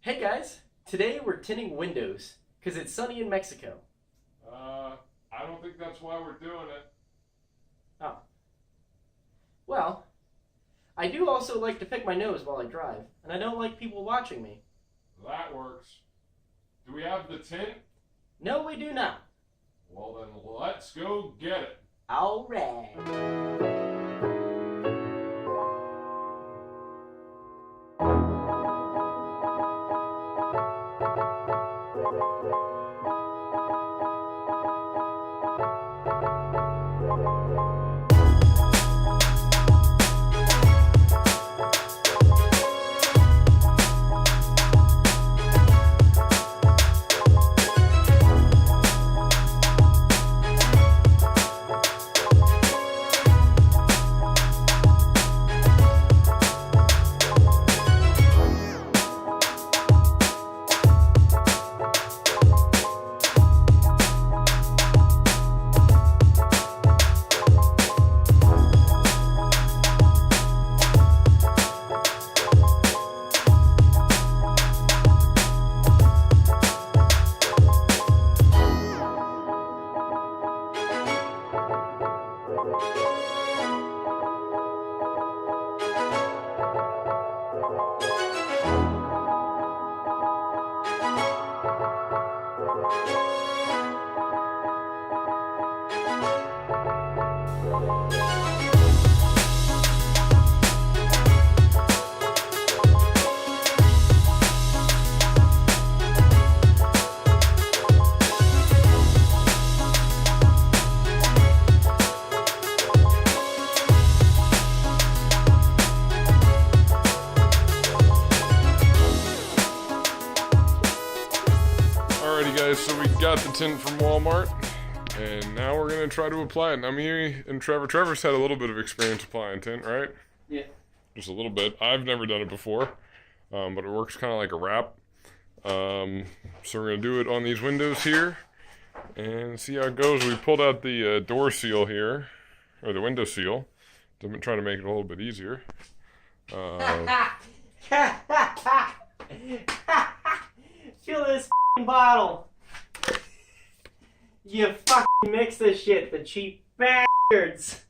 Hey guys, today we're tinting windows because it's sunny in Mexico. I don't think that's why we're doing it. Oh. Well, I do also like to pick my nose while I drive, and I don't like people watching me. That works. Do we have the tint? No, we do not. Well then, let's go get it. All right. Alrighty guys, so we got the tint from Walmart, and now we're going to try to apply it. Now me and Trevor's had a little bit of experience applying tint, right? Yeah. Just a little bit. I've never done it before, but it works kind of like a wrap. So we're going to do it on these windows here, and see how it goes. We pulled out the door seal here, or the window seal, to try to make it a little bit easier. Feel this bottle. You fucking mix this shit, the cheap bastards.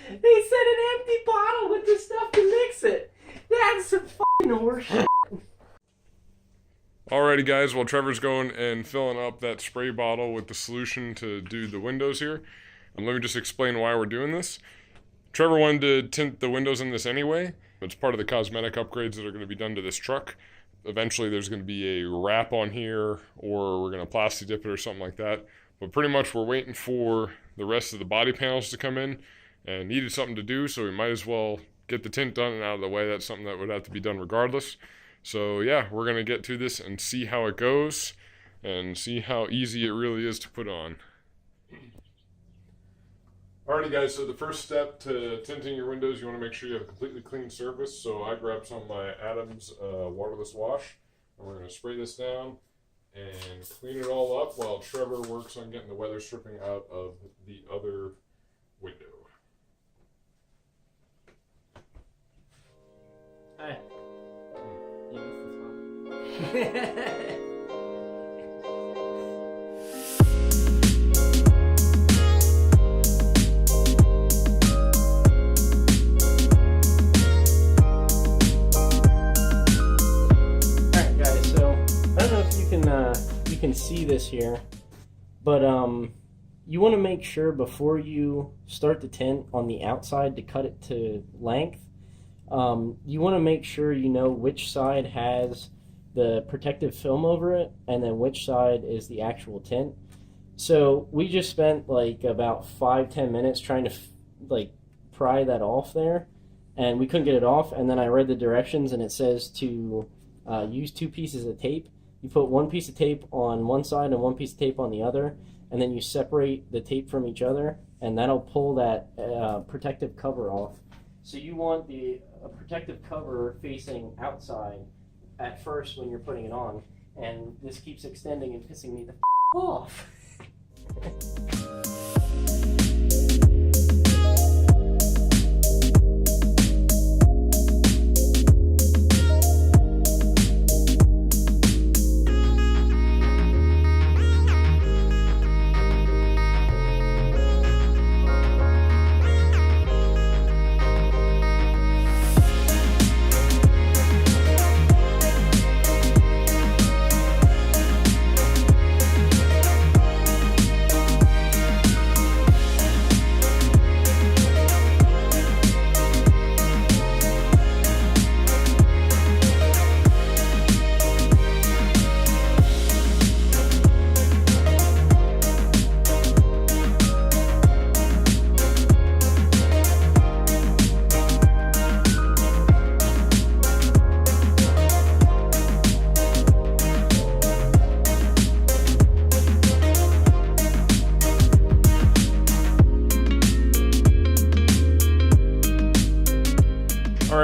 They said an empty bottle with the stuff to mix it. That's some fucking horseshit. Alrighty guys, while Trevor's going and filling up that spray bottle with the solution to do the windows here, let me just explain why we're doing this. Trevor wanted to tint the windows in this anyway. It's part of the cosmetic upgrades that are going to be done to this truck. Eventually there's going to be a wrap on here, or we're going to plastic dip it or something like that. But pretty much we're waiting for the rest of the body panels to come in, and needed something to do, so we might as well get the tint done and out of the way. That's something that would have to be done regardless. So yeah, we're going to get to this and see how it goes, and see how easy it really is to put on. Alright guys, so the first step to tinting your windows, you want to make sure you have a completely clean surface. So I grabbed some of my Adams waterless wash, and we're going to spray this down and clean it all up while Trevor works on getting the weather stripping out of the other window. Hey. You missed this one. You can see this here, but you want to make sure before you start the tint on the outside to cut it to length, you want to make sure you know which side has the protective film over it and then which side is the actual tint. So we just spent like about 5-10 minutes trying to pry that off there, and we couldn't get it off. And then I read the directions, and it says to use 2 pieces of tape. You put 1 piece of tape on one side and 1 piece of tape on the other, and then you separate the tape from each other, and that'll pull that protective cover off. So you want the protective cover facing outside at first when you're putting it on, and this keeps extending and pissing me the off.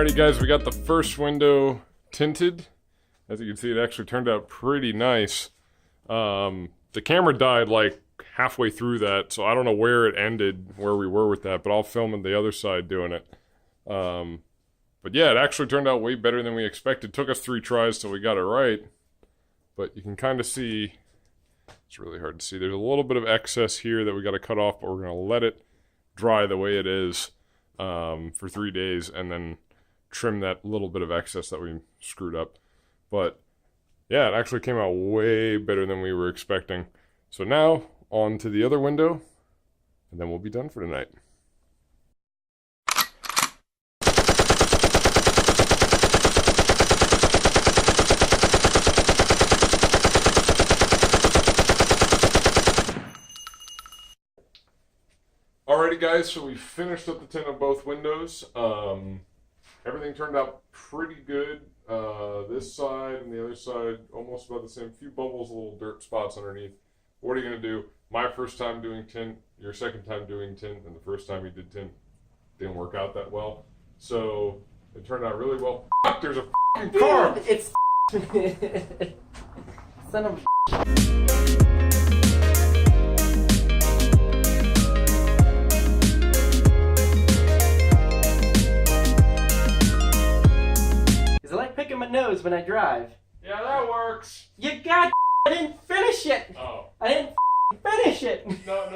Alrighty guys, we got the first window tinted. As you can see, it actually turned out pretty nice. The camera died like halfway through that, so I don't know where it ended, where we were with that, but I'll film on the other side doing it. But yeah, it actually turned out way better than we expected. It took us 3 tries till we got it right. But you can kind of see, it's really hard to see. There's a little bit of excess here that we got to cut off, but we're going to let it dry the way it is for 3 days and then trim that little bit of excess that we screwed up. But yeah, it actually came out way better than we were expecting. So now on to the other window, and then we'll be done for tonight. Alrighty guys, so we finished up the tint on both windows. Everything turned out pretty good. This side and the other side, almost about the same. Few bubbles, little dirt spots underneath. What are you going to do? My first time doing tint, your second time doing tint, and the first time you did tint didn't work out that well. So it turned out really well. Fuck, there's a fucking car! Dude, it's son of Is it like picking my nose when I drive? Yeah, that works. You got I didn't finish it! Oh. I didn't finish it! No.